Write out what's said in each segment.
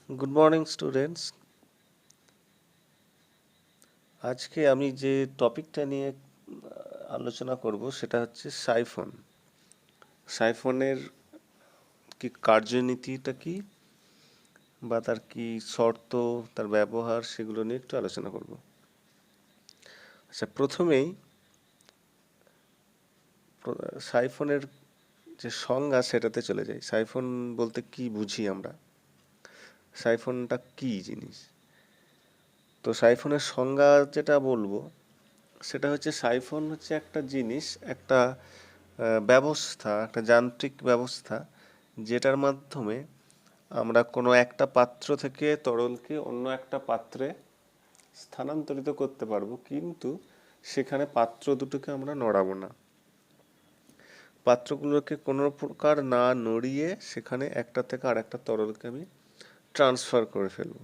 Good morning students. আজকে আমি যে টপিকটা নিয়ে আলোচনা করব সেটা হচ্ছে সাইফন। সাইফনের কি কার্যনীতিটা কি বা তার কি শর্ত, তার ব্যবহার, সেগুলো নিয়ে একটু আলোচনা করব। আচ্ছা, প্রথমেই সাইফনের যে সংজ্ঞা সেটাতে চলে যাই। সাইফন বলতে কি বুঝি আমরা? সাইফনটা কি জিনিস? তো সাইফনের সংজ্ঞা যেটা বলবো সেটা হচ্ছে, সাইফন হচ্ছে একটা জিনিস, একটা ব্যবস্থা, একটা যান্ত্রিক ব্যবস্থা যেটার মাধ্যমে আমরা কোনো একটা পাত্র থেকে তরলকে অন্য একটা পাত্রে স্থানান্তরিত করতে পারবো, কিন্তু সেখানে পাত্র দুটোকে আমরা নড়াবো না। পাত্রগুলোকে কোনো প্রকার না নড়িয়ে সেখানে একটা থেকে আর একটা তরলকে আমি ট্রান্সফার করে ফেলবো।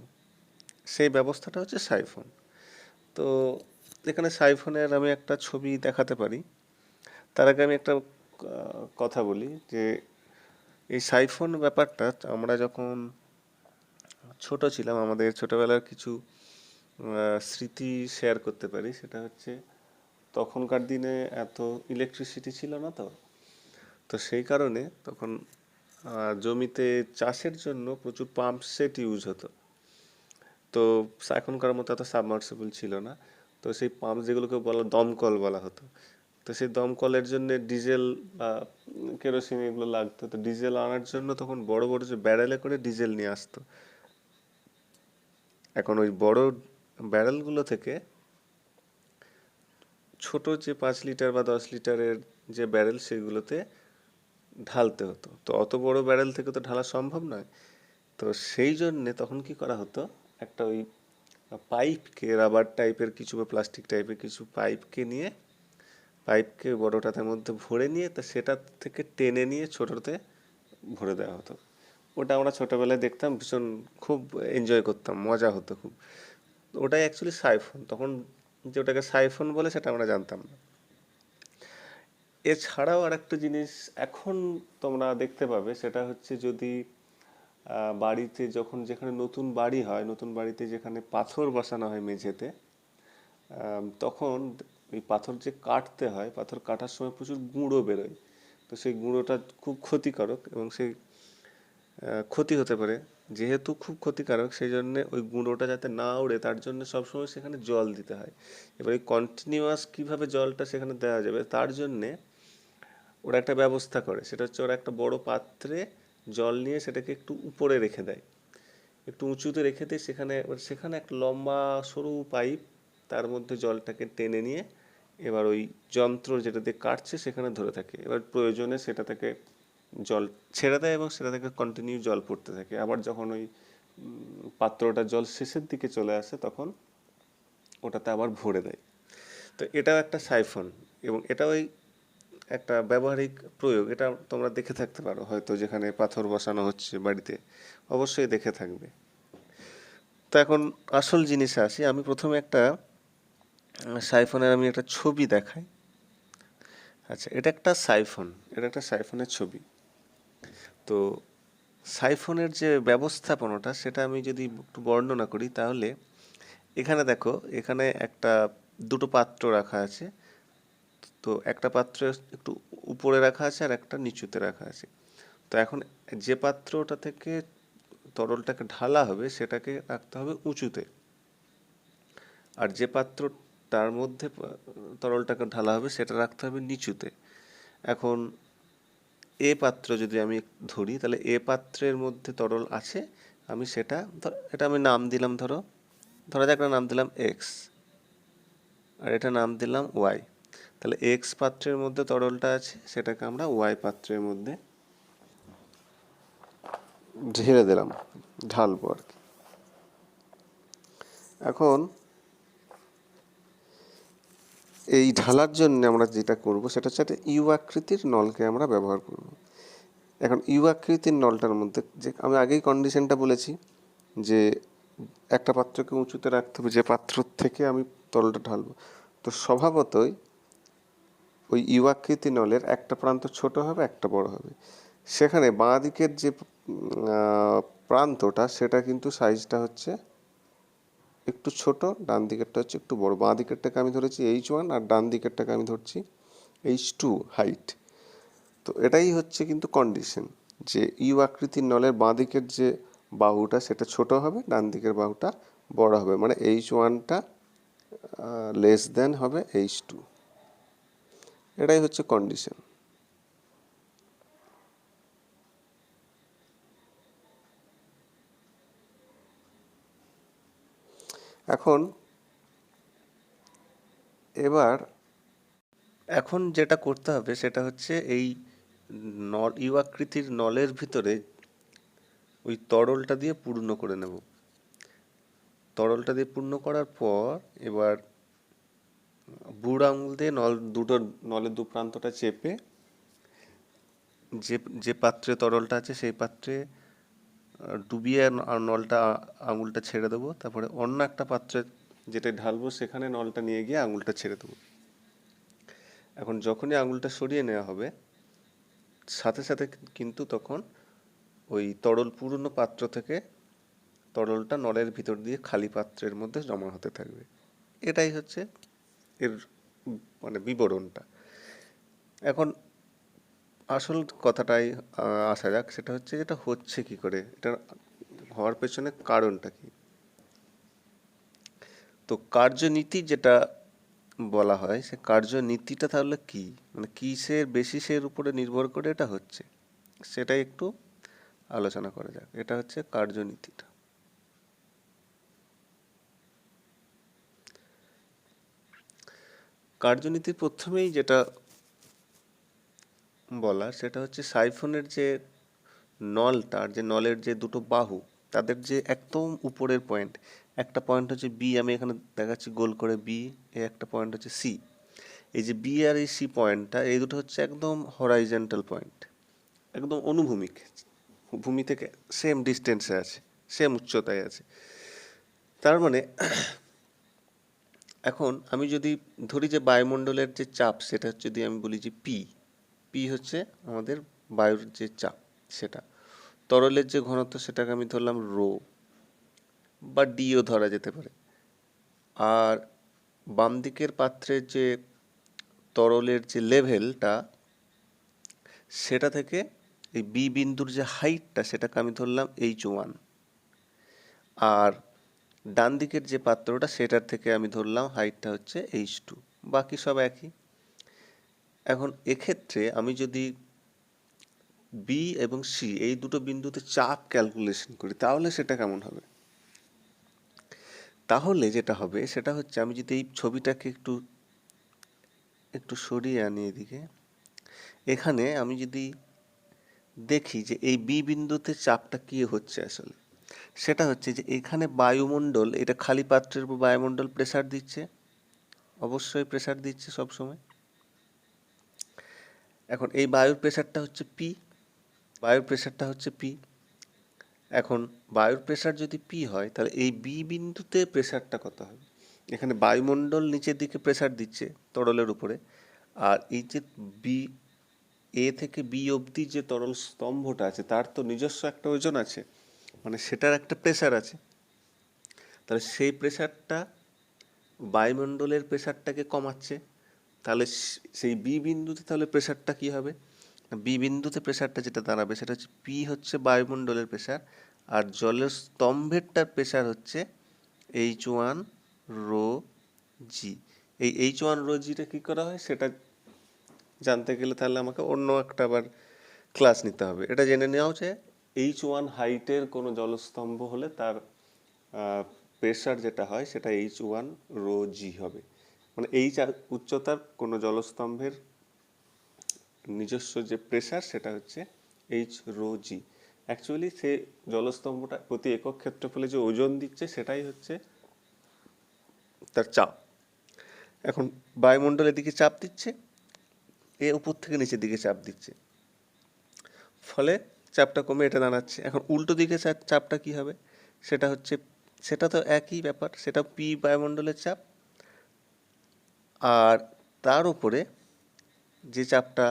সেই ব্যবস্থাটা হচ্ছে সাইফন। তো এখানে সাইফনের আমি একটা ছবি দেখাতে পারি। তার আগে আমি একটা কথা বলি যে এই সাইফন ব্যাপারটা আমরা যখন ছোট ছিলাম, আমাদের ছোটবেলার কিছু স্মৃতি শেয়ার করতে পারি। সেটা হচ্ছে, তখনকার দিনে এত ইলেকট্রিসিটি ছিল না, তো তো সেই কারণে তখন জমিতে চাষের জন্য প্রচুর পাম্প সেট ইউজ হতো। তো এখনকার মতো এত সাবমার্সিবল ছিল না। তো সেই পাম্প যেগুলোকে বলা দমকল বলা হতো, তো সেই দমকলের জন্য ডিজেল বা কেরোসিন এগুলো লাগতো। তো ডিজেল আনার জন্য তখন বড় বড় যে ব্যারেলে করে ডিজেল নিয়ে আসতো। এখন ওই বড় ব্যারেলগুলো থেকে ছোট যে 5 লিটার বা 10 লিটারের যে ব্যারেল, সেগুলোতে ঢালতে হতো। তো অত বড় ব্যারেল থেকে তো ঢালা সম্ভব নয়। তো সেই জন্যে তখন কি করা হতো, একটা ওই পাইপকে, রাবার টাইপের কিছু বা প্লাস্টিক টাইপের কিছু পাইপকে বড়টার মধ্যে ভরে নিয়ে তা সেটা থেকে টেনে নিয়ে ছোটতে ভরে দেওয়া হতো। ওটা আমরা ছোটবেলায় দেখতাম, ভীষণ খুব এনজয় করতাম, মজা হতো খুব। ওটাই অ্যাকচুয়ালি সাইফন। তখন যে ওটাকে সাইফন বলে সেটা আমরা জানতাম না। এছাড়াও আর একটা জিনিস এখন তোমরা দেখতে পাবে, সেটা হচ্ছে যদি বাড়িতে যখন, যেখানে নতুন বাড়ি হয়, নতুন বাড়িতে যেখানে পাথর বসানো হয় মেঝেতে, তখন ওই পাথর যে কাটতে হয়, পাথর কাটার সময় প্রচুর গুঁড়ো বেরোয়। তো সেই গুঁড়োটা খুব ক্ষতিকারক এবং সেই ক্ষতি হতে পারে। যেহেতু খুব ক্ষতিকারক, সেই জন্য ওই গুঁড়োটা যাতে না উড়ে তার জন্য সবসময় সেখানে জল দিতে হয়। এবার এই কন্টিনিউয়াস কীভাবে জলটা সেখানে দেওয়া যাবে তার জন্যে ওরা একটা ব্যবস্থা করে। সেটা হচ্ছে, ওরা একটা বড় পাত্রে জল নিয়ে সেটাকে একটু উপরে রেখে দেয়, একটু উঁচুতে রেখে দিয়ে সেখানে একটা লম্বা সরু পাইপ, তার মধ্যে জলটাকে টেনে নিয়ে এবার ওই যন্ত্র যেটা দিয়ে কাটছে সেখানে ধরে থাকে। এবার প্রয়োজনে সেটা থেকে জল ছেড়ে দেয় এবং সেটা থেকে কন্টিনিউ জল পড়তে থাকে। আবার যখন ওই পাত্রটা জল শেষের দিকে চলে আসে তখন ওটাতে আবার ভরে দেয়। তো এটাও একটা সাইফন, এবং এটা ওই একটা ব্যবহারিক প্রয়োগ। এটা তোমরা দেখে থাকতে পারো হয়তো, যেখানে পাথর বসানো হচ্ছে বাড়িতে, অবশ্যই দেখে থাকবে। তো এখন আসল জিনিসে আসি। আমি প্রথমে একটা সাইফনের আমি একটা ছবি দেখাই। আচ্ছা, এটা একটা সাইফনের ছবি। তো সাইফনের যে ব্যবস্থাপনাটা সেটা আমি যদি একটু বর্ণনা করি, তাহলে এখানে দেখো, এখানে দুটো পাত্র রাখা আছে। তো একটা পাত্র একটু উপরে রাখা আছে আর একটা নিচুতে রাখা আছে। তো এখন যে পাত্রটা থেকে তরলটাকে ঢালা হবে সেটাকে রাখতে হবে উঁচুতে, আর যে পাত্রটার মধ্যে তরলটাকে ঢালা হবে সেটা রাখতে হবে নিচুতে। এখন এ পাত্র যদি আমি ধরি, তাহলে এ পাত্রের মধ্যে তরল আছে, আমি এটা আমি নাম দিলাম, ধরা যাক নাম দিলাম এক্স, আর এটা নাম দিলাম ওয়াই। তাহলে এক্স পাত্রের মধ্যে তরলটা আছে, সেটাকে আমরা ওয়াই পাত্রের মধ্যে ঢেলে দিলাম, ঢালবো আর কি। এখন এই ঢালার জন্য আমরা যেটা করব সেটা হচ্ছে একটা ইউ আকৃতির নলকে আমরা ব্যবহার করব। এখন ইউ আকৃতির নলটার মধ্যে, যে আমি আগেই কন্ডিশনটা বলেছি যে একটা পাত্রকে উঁচুতে রাখতে হবে যে পাত্র থেকে আমি তরলটা ঢালবো। তো স্বভাবতই ওই ইউ আকৃতি নলের একটা প্রান্ত ছোট হবে, একটা বড় হবে। সেখানে বাঁ দিকের যে প্রান্তটা সেটা কিন্তু সাইজটা হচ্ছে একটু ছোট, ডান দিকেরটা হচ্ছে একটু বড়। বাঁ দিকেরটাকে আমি ধরেছি H1 আর ডান দিকেরটাকে আমি ধরছি H2 হাইট। তো এটাই হচ্ছে কিন্তু কন্ডিশন, যে ইউ আকৃতির নলের বাঁ দিকের যে বাহুটা সেটা ছোট হবে, ডান দিকের বাহুটা বড় হবে, মানে H1টা লেস দেন হবে H2। এটাই হচ্ছে কন্ডিশন। এখন এবার এখন যেটা করতে হবে সেটা হচ্ছে এই নল ইউ আকৃতির নলের ভিতরে ওই তরলটা দিয়ে পূর্ণ করে নেব। তরলটা দিয়ে পূর্ণ করার পর এবার বুড়ো আঙুল দিয়ে নলের দু প্রান্তটা চেপে যে যে পাত্রে তরলটা আছে সেই পাত্রে ডুবিয়ে নলটা আঙুলটা ছেড়ে দেবো। তারপরে অন্য একটা পাত্রে যেটা ঢালবো সেখানে নলটা নিয়ে গিয়ে আঙুলটা ছেড়ে দেবো। এখন যখনই আঙুলটা সরিয়ে নেওয়া হবে সাথে সাথে কিন্তু তখন ওই তরল পুরনো পাত্র থেকে তরলটা নলের ভিতর দিয়ে খালি পাত্রের মধ্যে জমা হতে থাকবে। এটাই হচ্ছে এর মানে বিবরণটা। এখন আসল কথাটাই আসা যাক, সেটা হচ্ছে যেটা হচ্ছে কি করে, এটা হওয়ার পেছনে কারণটা কি। তো কার্যনীতি যেটা বলা হয় সে কার্যনীতিটা তাহলে কি, মানে কিসের বেসিসের উপরে নির্ভর করে এটা হচ্ছে, সেটাই একটু আলোচনা করা যাক। এটা হচ্ছে কার্যনীতিটা। কার্যনীতির প্রথমেই যেটা বলা সেটা হচ্ছে সাইফনের যে নলটা, আর যে নলের যে দুটো বাহু তাদের যে একদম উপরের পয়েন্ট, একটা পয়েন্ট হচ্ছে বি, আমি এখানে দেখাচ্ছি গোল করে বি, এ একটা পয়েন্ট হচ্ছে সি। এই যে বি আর এই সি পয়েন্টটা, এই দুটো হচ্ছে একদম হরাইজন্টাল পয়েন্ট, একদম অনুভূমিক, ভূমি থেকে সেম ডিস্টেন্সে আছে, সেম উচ্চতায় আছে। তার মানে এখন আমি যদি ধরি যে বায়ুমণ্ডলের যে চাপ সেটা যদি আমি বলি যে পি, পি হচ্ছে আমাদের বায়ুর যে চাপ সেটা, তরলের যে ঘনত্ব সেটাকে আমি ধরলাম রো বা ডিও ধরা যেতে পারে, আর বাম দিকের পাত্রের যে তরলের যে লেভেলটা সেটা থেকে এই বি বিন্দুর যে হাইটটা সেটাকে আমি ধরলাম H1, আর ডান দিকের যে পাত্রটা সেটার থেকে আমি ধরলাম হাইটটা হচ্ছে H2, বাকি সব একই। এখন এক্ষেত্রে আমি যদি বি এবং সি এই দুটো বিন্দুতে চাপ ক্যালকুলেশন করি তাহলে সেটা কেমন হবে। তাহলে যেটা হবে সেটা হচ্ছে, আমি যদি এই ছবিটাকে একটু একটু সরিয়ে আনি এদিকে, এখানে আমি যদি দেখি যে এই বি বিন্দুতে চাপটা কি হচ্ছে আসলে, সেটা হচ্ছে যে এখানে বায়ুমণ্ডল, এটা খালি পাত্রের উপর বায়ুমণ্ডল প্রেসার দিচ্ছে, অবশ্যই প্রেসার দিচ্ছে সব সময়। এখন এই বায়ুর প্রেসারটা হচ্ছে পি, বায়ুর প্রেসারটা হচ্ছে পি। এখন বায়ুর প্রেসার যদি পি হয় তাহলে এই বি বিন্দুতে প্রেসারটা কত হবে। এখানে বায়ুমণ্ডল নিচের দিকে প্রেসার দিচ্ছে তরলের উপরে, আর এই যে বি, এ থেকে বি অবধি যে তরল স্তম্ভটা আছে তার তো নিজস্ব একটা ওজন আছে, মানে সেটার একটা প্রেসার আছে। তাহলে সেই প্রেসারটা বায়ুমণ্ডলের প্রেসারটাকে কমাচ্ছে। তাহলে সেই বি বিন্দুতে তাহলে প্রেসারটা কি হবে, বি বিন্দুতে প্রেসারটা যেটা দাঁড়াবে সেটা হচ্ছে পি হচ্ছে বায়ুমণ্ডলের প্রেসার, আর জলের স্তম্ভেরটার প্রেসার হচ্ছে H1 রো জি। এই H1 রো জিটা কী করা হয় সেটা জানতে গেলে তাহলে আমাকে অন্য একটা আবার ক্লাস নিতে হবে। এটা জেনে নেওয়া যে H1 হাইটের কোনো জলস্তম্ভ হলে তার প্রেসার যেটা হয় সেটা H1 রো জি হবে, মানে উচ্চতার কোনো জলস্তম্ভের নিজস্ব যে প্রেসার সেটা হচ্ছে H রো জি। অ্যাকচুয়ালি সে জলস্তম্ভটা প্রতি একক ক্ষেত্রফলে যে ওজন দিচ্ছে সেটাই হচ্ছে তার চাপ। এখন বায়ুমণ্ডলের দিকে চাপ দিচ্ছে, এ উপর থেকে নিচের দিকে চাপ দিচ্ছে, ফলে চাপটা কমে এটা দাঁড়াচ্ছে। এখন উল্টো দিকে চাপটা কি হবে, সেটা হচ্ছে, সেটা তো একই ব্যাপার, সেটা পি বায়ুমণ্ডলের চাপ, আর তার উপরে যে চাপটা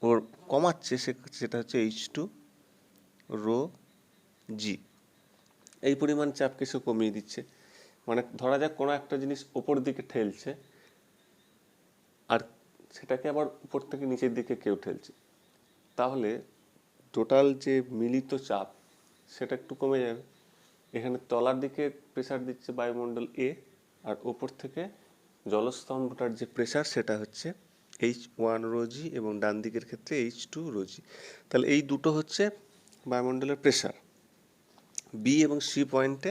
ওর কমাচ্ছে সেটা হচ্ছে H2 রো জি, এই পরিমাণ চাপকে সে কমিয়ে দিচ্ছে। মানে ধরা যাক কোনো একটা জিনিস ওপর দিকে ঠেলছে, আর সেটাকে আবার উপর থেকে নিচের দিকে কেউ ঠেলছে, তাহলে টোটাল যে মিলিত চাপ সেটা একটু কমে যাবে। এখানে তলার দিকে প্রেসার দিচ্ছে বায়ুমণ্ডল এ, আর ওপর থেকে জলস্তম্ভটার যে প্রেসার সেটা হচ্ছে H1 ρg, এবং ডান দিকের ক্ষেত্রে H2 ρg। তাহলে এই দুটো হচ্ছে বায়ুমণ্ডলের প্রেসার। বি এবং সি পয়েন্টে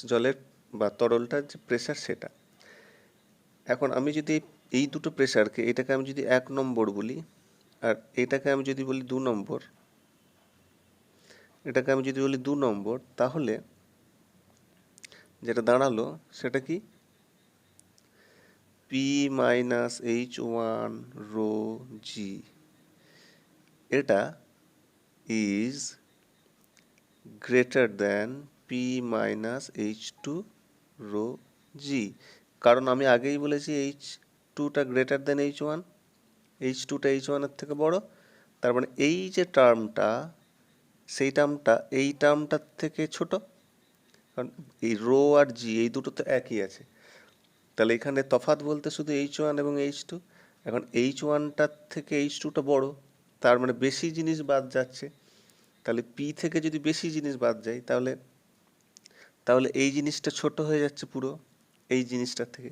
জলের বা তরলটার যে প্রেসার সেটা। এখন আমি যদি এই দুটো প্রেসারকে, এটাকে আমি যদি 1 নম্বর বলি, আর এটাকে আমি যদি বলি 2 নম্বর, এটাকে আমি যদি বলি 2 নম্বর, তাহলে যেটা দাঁড়ালো সেটা কি, পি মাইনাস H1 ρg, এটা is greater than P minus H2 ρg। কারণ আমি আগেই বলেছি H2টা গ্রেটার দ্যান H1, H2টা H1-এর থেকে বড়। তার মানে এই যে টার্মটা, সেই টার্মটা এই টার্মটার থেকে ছোট, কারণ এই রো আর জি এই দুটো তো একই আছে। তাহলে এখানে তফাৎ বলতে শুধু H1 এবং H2। এখন H1টার থেকে H2টা বড়, তার মানে বেশি জিনিস বাদ যাচ্ছে। তাহলে পি থেকে যদি বেশি জিনিস বাদ যায়, তাহলে তাহলে এই জিনিসটা ছোট হয়ে যাচ্ছে পুরো এই জিনিসটার থেকে।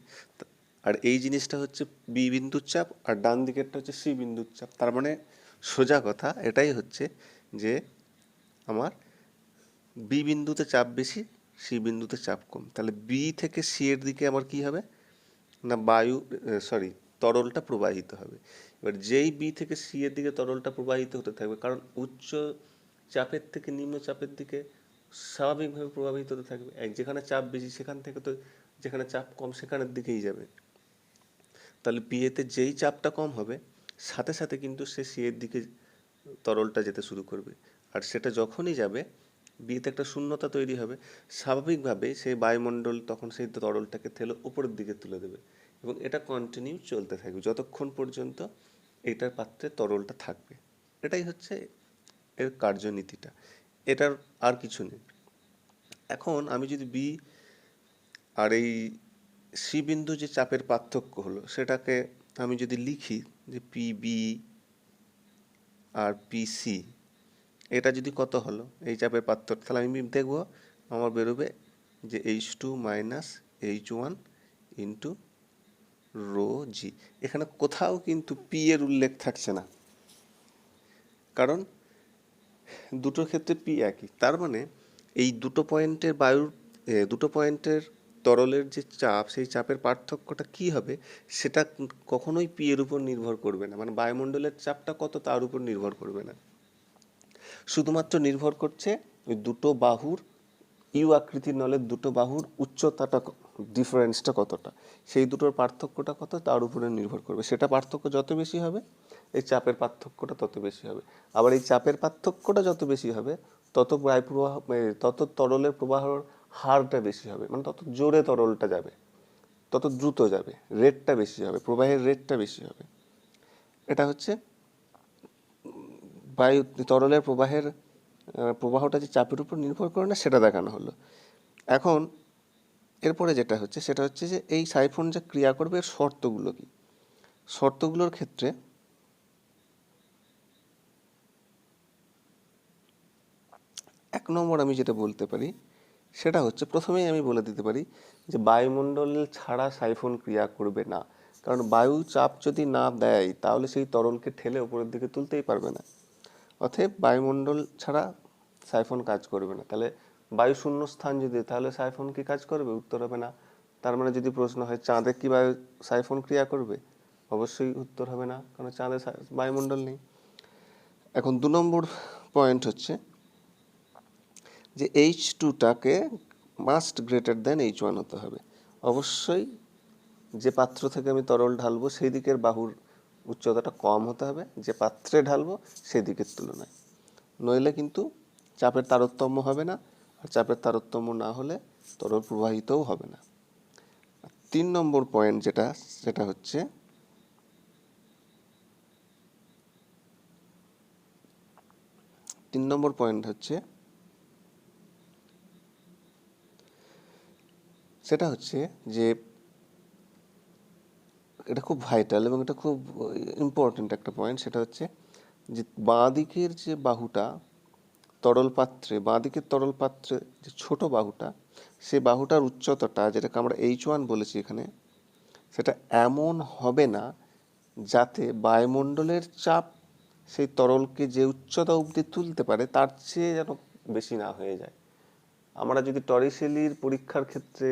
আর এই জিনিসটা হচ্ছে বি বিন্দুর চাপ, আর ডান দিকেরটা হচ্ছে সি বিন্দুর চাপ। তার মানে সোজা কথা এটাই হচ্ছে যে আমার বি বিন্দুতে চাপ বেশি, সি বিন্দুতে চাপ কম। তাহলে বি থেকে সি এর দিকে আমার কি হবে না, তরলটা প্রবাহিত হবে। এবার যেই বি থেকে সি এর দিকে তরলটা প্রবাহিত হতে থাকবে, কারণ উচ্চ চাপের থেকে নিম্ন চাপের দিকে স্বাভাবিকভাবে প্রভাবিত হতে থাকবে। যেখানে চাপ বেশি সেখান থেকে তো যেখানে চাপ কম সেখানের দিকেই যাবে। তাহলে পি এতে যেই চাপটা কম হবে, সাথে সাথে কিন্তু সে সি এর দিকে তরলটা যেতে শুরু করবে। আর সেটা যখনই যাবে, বিতে একটা শূন্যতা তৈরি হবে। স্বাভাবিকভাবে সেই বায়ুমণ্ডল তখন সেই তরলটাকে ঠেলে উপরের দিকে তুলে দেবে, এবং এটা কন্টিনিউ চলতে থাকবে যতক্ষণ পর্যন্ত এটার পাত্রে তরলটা থাকবে। এটাই হচ্ছে এর কার্যনীতিটা, এটার আর কিছু নেই। এখন আমি যদি বি আর এই সি বিন্দু যে চাপের পার্থক্য হলো, সেটাকে আমি যদি লিখি যে পিবি আর পিসি, এটা যদি কত হলো এই চাপের পার্থক্য, তাহলে আমি দেখব আমার বেরোবে যে H2 minus H1 into rho জি। এখানে কোথাও কিন্তু পি এর উল্লেখ থাকছে না, কারণ দুটোর ক্ষেত্রে পি একই। তার মানে এই দুটো পয়েন্টের তরলের যে চাপ, সেই চাপের পার্থক্যটা কি হবে সেটা কখনোই পি এর উপর নির্ভর করবে না। মানে বায়ুমণ্ডলের চাপটা কত তার উপর নির্ভর করবে না, শুধুমাত্র নির্ভর করছে ওই দুটো বাহুর, ইউ আকৃতির নলের দুটো বাহুর উচ্চতাটা, ডিফারেন্সটা কতটা, সেই দুটোর পার্থক্যটা কত তার উপরে নির্ভর করবে। সেটা পার্থক্য যত বেশি হবে, এই চাপের পার্থক্যটা তত বেশি হবে। আবার এই চাপের পার্থক্যটা যত বেশি হবে, তত বায়ু প্রবাহ, তত তরলের প্রবাহর হারটা বেশি হবে, মানে তত জোরে তরলটা যাবে, তত দ্রুত যাবে, রেটটা বেশি হবে, প্রবাহের রেটটা বেশি হবে। এটা হচ্ছে বায়ু তরলের প্রবাহটা যে চাপের উপর নির্ভর করে না, সেটা দেখানো হলো। এখন এরপরে যেটা হচ্ছে সেটা হচ্ছে যে এই সাইফন যে ক্রিয়া করবে এর শর্তগুলো কি। শর্তগুলোর ক্ষেত্রে 1 নম্বর আমি যেটা বলতে পারি সেটা হচ্ছে, প্রথমেই আমি বলে দিতে পারি যে বায়ুমণ্ডল ছাড়া সাইফন ক্রিয়া করবে না। কারণ বায়ু চাপ যদি না দেয়, তাহলে সেই তরলকে ঠেলে উপরের দিকে তুলতেই পারবে না। অতএব বায়ুমণ্ডল ছাড়া সাইফন কাজ করবে না। তাহলে বায়ু শূন্য স্থান যদি, তাহলে সাইফন কি কাজ করবে? উত্তর হবে না। তার মানে যদি প্রশ্ন হয় চাঁদে কি সাইফন ক্রিয়া করবে, অবশ্যই উত্তর হবে না, কারণ চাঁদে বায়ুমণ্ডল নেই। এখন 2 নম্বর পয়েন্ট হচ্ছে যে H2টাকে মাস্ট গ্রেটার দ্যান H1 হতে হবে। অবশ্যই যে পাত্র থেকে আমি তরল ঢালবো সেই দিকের বাহুর উচ্চতাটা কম হতে হবে যে পাত্রে ঢালবো সেই দিকের তুলনায়, নইলে কিন্তু চাপের তারতম্য হবে না। আর চাপের তারতম্য না হলে তরল প্রবাহিতও হবে না। 3 নম্বর পয়েন্ট যেটা, সেটা হচ্ছে তিন নম্বর পয়েন্ট হচ্ছে সেটা হচ্ছে যে এটা খুব ভাইটাল এবং এটা খুব ইম্পর্ট্যান্ট একটা পয়েন্ট। সেটা হচ্ছে যে বাঁ দিকের যে বাহুটা বাঁ দিকের তরল পাত্রে যে ছোট বাহুটা, সে বাহুটার উচ্চতাটা, যেটাকে আমরা H1 বলেছি এখানে, সেটা এমন হবে না যাতে বায়ুমণ্ডলের চাপ সেই তরলকে যে উচ্চতা অবধি তুলতে পারে তার চেয়ে যেন বেশি না হয়ে যায়। আমরা যদি টরিসেলির পরীক্ষার ক্ষেত্রে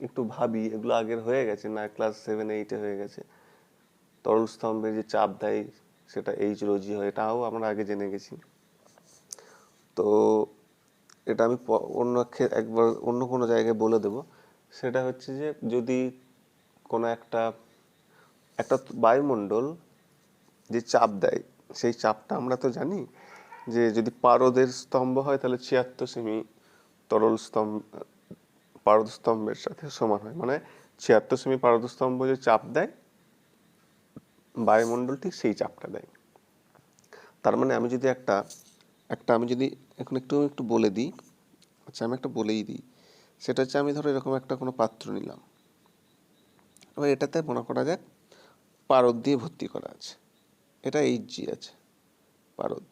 একটু ভাবি, এগুলো আগের হয়ে গেছে না, ক্লাস 7-8 হয়ে গেছে। তরল স্তম্ভে যে চাপ দেয় সেটা H-ρ-g হয়, এটাও আমরা আগে জেনে গেছি। তো এটা আমি একবার অন্য কোনো জায়গায় বলে দেব। সেটা হচ্ছে যে যদি কোনো একটা একটা বায়ুমণ্ডল যে চাপ দেয়, সেই চাপটা আমরা তো জানি যে যদি পারদের স্তম্ভ হয় তাহলে 76 সেমি তরল স্তম্ভ পারদ স্তম্ভের সাথে সমান হয়। মানে 76 সেমি পারদ স্তম্ভ যে চাপ দেয়, বায়ুমণ্ডল ঠিক সেই চাপটা দেয়। তার মানে আমি যদি একটা একটা আমি যদি এখন একটু একটু বলে দিই, আচ্ছা আমি একটা বলেই দিই। সেটা হচ্ছে আমি ধরো এরকম একটা কোনো পাত্র নিলাম, এবার এটাতে মনে করা যাক পারদ দিয়ে ভর্তি করা আছে, এটা Hg আছে পারদ।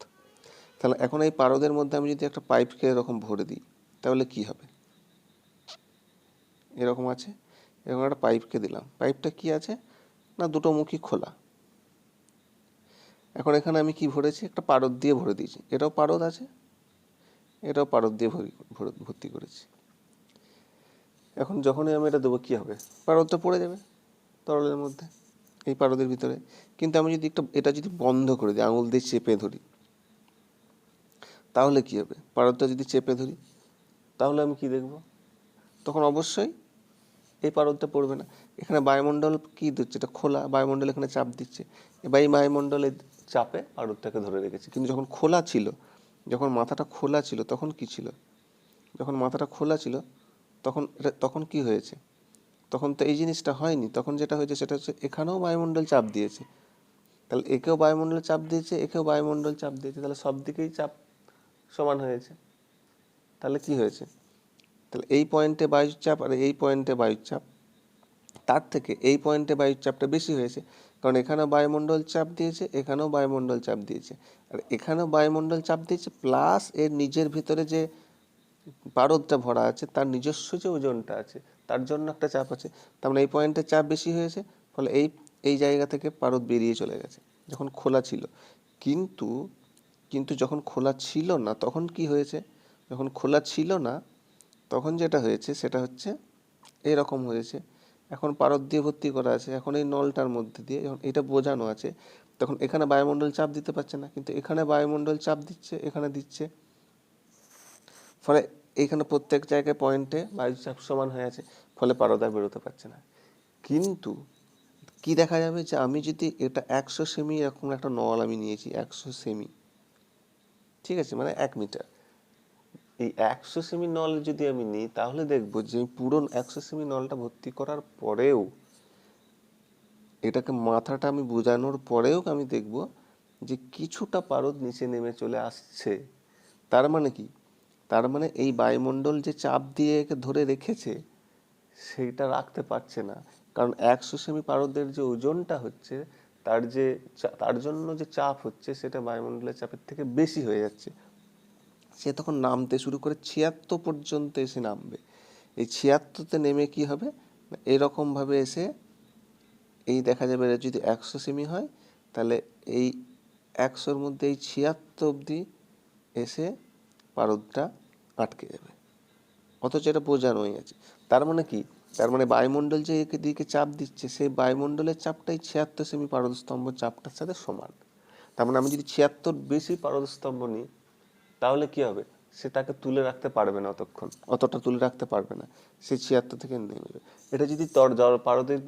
তাহলে এখন এই পারদের মধ্যে আমি যদি একটা পাইপকে এরকম ভরে দিই তাহলে কি হবে? এরকম আছে, এরকম একটা পাইপকে দিলাম, পাইপটা কি আছে না দুটো মুখই খোলা। এখন এখানে আমি কি ভরেছি? একটা পারদ দিয়ে ভরে দিয়েছি, এটাও পারদ আছে, এটাও পারদ দিয়ে ভর্তি করেছি। এখন যখনই আমি এটা দেবো কি হবে? পারদটা পড়ে যাবে তরলের মধ্যে, এই পারদের ভিতরে। কিন্তু আমি যদি এটা যদি বন্ধ করে দিই, আঙুল দিয়ে চেপে ধরি, তাহলে কি হবে? পারদটা যদি চেপে ধরি তাহলে আমি কি দেখব? তখন অবশ্যই এই পারদটা পড়বে না। এখানে বায়ুমণ্ডল কি দিচ্ছে? এটা খোলা, বায়ুমণ্ডল এখানে চাপ দিচ্ছে, এবার এই বায়ুমণ্ডলের চাপে পারদটাকে ধরে রেখেছে। কিন্তু যখন খোলা ছিল, যখন মাথাটা খোলা ছিল, তখন কি ছিল? যখন মাথাটা খোলা ছিল তখন কি হয়েছে? তখন তো এই জিনিসটা হয়নি। তখন যেটা হয়েছে সেটা হচ্ছে এখানেও বায়ুমণ্ডল চাপ দিয়েছে, তাহলে একেও বায়ুমণ্ডল চাপ দিয়েছে, একেও বায়ুমণ্ডল চাপ দিয়েছে, তাহলে সব দিকেই চাপ সমান হয়েছে। তাহলে কি হয়েছে? তাহলে এই পয়েন্টে বায়ুর চাপ আর এই পয়েন্টে বায়ুর চাপ, তার থেকে এই পয়েন্টে বায়ুর চাপটা বেশি হয়েছে, কারণ এখানেও বায়ুমণ্ডল চাপ দিয়েছে, এখানেও বায়ুমণ্ডল চাপ দিয়েছে, আর এখানেও বায়ুমণ্ডল চাপ দিয়েছে প্লাস এর নিজের ভিতরে যে পারদটা ভরা আছে তার নিজস্ব যে ওজনটা আছে তার জন্য একটা চাপ আছে। তার মানে এই পয়েন্টে চাপ বেশি হয়েছে, ফলে এই এই জায়গা থেকে পারদ বেরিয়ে চলে গেছে যখন খোলা ছিল। কিন্তু কিন্তু যখন খোলা ছিল না তখন কি হয়েছে? যখন খোলা ছিল না তখন যেটা হয়েছে সেটা হচ্ছে এরকম হয়েছে। এখন পারদ দিয়ে ভর্তি করা আছে, এখন এই নলটার মধ্যে দিয়ে যখন এটা বোঝানো আছে, তখন এখানে বায়ুমণ্ডল চাপ দিতে পারছে না, কিন্তু এখানে বায়ুমণ্ডল চাপ দিচ্ছে, এখানে দিচ্ছে। ফলে এইখানে প্রত্যেক জায়গায় পয়েন্টে বায়ুর চাপ সমান হয়ে আছে, ফলে পারদ আর বেরোতে পারছে না। কিন্তু কি দেখা যাবে যে আমি যদি এটা 100 সেমি, এরকম একটা নল আমি নিয়েছি 100 সেমি, ঠিক আছে, মানে 1 মিটার। এই 100 সেমি নল যদি আমি নিই তাহলে দেখবো যে পুরো 100 সেমি নলটা ভর্তি করার পরেও, এটাকে মাথাটা আমি বোঝানোর পরেও আমি দেখব যে কিছুটা পারদ নিচে নেমে চলে আসছে। তার মানে কি? তার মানে এই বায়ুমণ্ডল যে চাপ দিয়ে একে ধরে রেখেছে সেইটা রাখতে পারছে না, কারণ 100 সেমি পারদের যে ওজনটা হচ্ছে তার জন্য যে চাপ হচ্ছে সেটা বায়ুমণ্ডলের চাপের থেকে বেশি হয়ে যাচ্ছে। সে তখন নামতে শুরু করে 76 পর্যন্ত এসে নামবে। এই 76তে নেমে কি হবে? এরকম ভাবে এসে এই দেখা যাবে যদি 100 সেমি হয় তাহলে এই 100-র মধ্যে এই 76 অবধি এসে পারদটা আটকে যাবে, অথচ এটা বোঝানোই আছে। তার মানে কি? তার মানে বায়ুমণ্ডল যে দিকে চাপ দিচ্ছে সেই বায়ুমণ্ডলের চাপটাই 76 সেমি পারদস্তম্ভ চাপটার সাথে সমান। তার মানে আমি যদি 76 বেশি পারদস্তম্ভ নিই তাহলে কি হবে? সে তাকে তুলে রাখতে পারবে না, অতটা তুলে রাখতে পারবে না, সে 76 থেকে নেমে যাবে। এটা যদি পারদের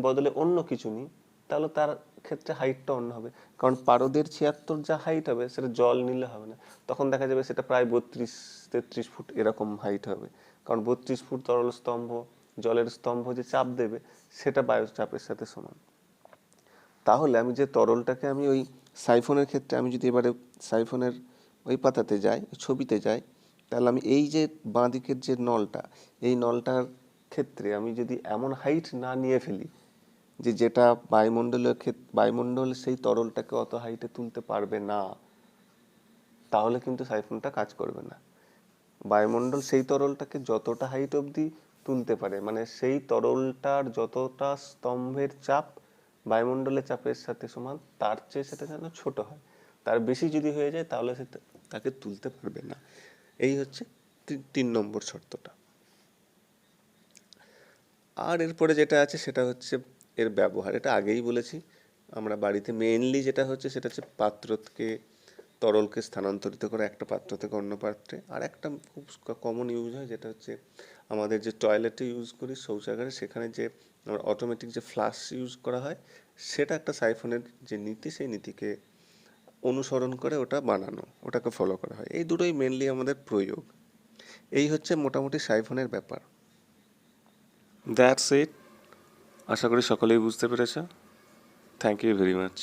বদলে অন্য কিছু নিই তাহলে তার ক্ষেত্রে হাইটটা অন্য হবে, কারণ পারদের 76 যা হাইট হবে সেটা জল নিলে হবে না। তখন দেখা যাবে সেটা প্রায় 32-33 ফুট এরকম হাইট হবে, কারণ 32 ফুট তরল স্তম্ভ, জলের স্তম্ভ যে চাপ দেবে সেটা বায়ুর চাপের সাথে সমান। তাহলে আমি যে তরলটাকে আমি ওই সাইফনের ক্ষেত্রে আমি যদি এবারে সাইফনের ওই ছবিতে যাই, তাহলে আমি এই যে বাঁ দিকের যে নলটা, এই নলটার ক্ষেত্রে আমি যদি এমন হাইট না নিয়ে ফেলি যেটা বায়ুমণ্ডল সেই তরলটাকে অত হাইটে তুলতে পারবে না, তাহলে কিন্তু সাইফনটা কাজ করবে না। বায়ুমণ্ডল সেই তরলটাকে যতটা হাইট অবধি তুলতে পারে, মানে সেই তরলটার যতটা স্তম্ভের চাপ বায়ুমণ্ডলের চাপের সাথে সমান, তার চেয়ে সেটা যেন ছোট হয়। তার বেশি যদি হয়ে যায় তাহলে সে তাকে তুলতে পারবে না। এই হচ্ছে 3 নম্বর শর্তটা। আর এরপরে যেটা আছে সেটা হচ্ছে এর ব্যবহার। এটা আগেই বলেছি। আমরা বাড়িতে মেইনলি যেটা হচ্ছে সেটা হচ্ছে তরলকে স্থানান্তরিত করা একটা পাত্র থেকে অন্য পাত্রে। আর একটা খুব কমন ইউজ হয় যেটা হচ্ছে আমাদের যে টয়লেটে ইউজ করি, শৌচাগারে, সেখানে যে অটোমেটিক যে ফ্লাশ ইউজ করা হয়, সেটা একটা সাইফনের যে নীতি, সেই নীতিকে অনুসরণ করে ওটা বানানো, ওটাকে ফলো করা হয়। এই দুটোই মেনলি আমাদের প্রয়োগ। এই হচ্ছে মোটামুটি সাইফনের ব্যাপার। That's it. আশা করি সকলেই বুঝতে পেরেছ। Thank you very much.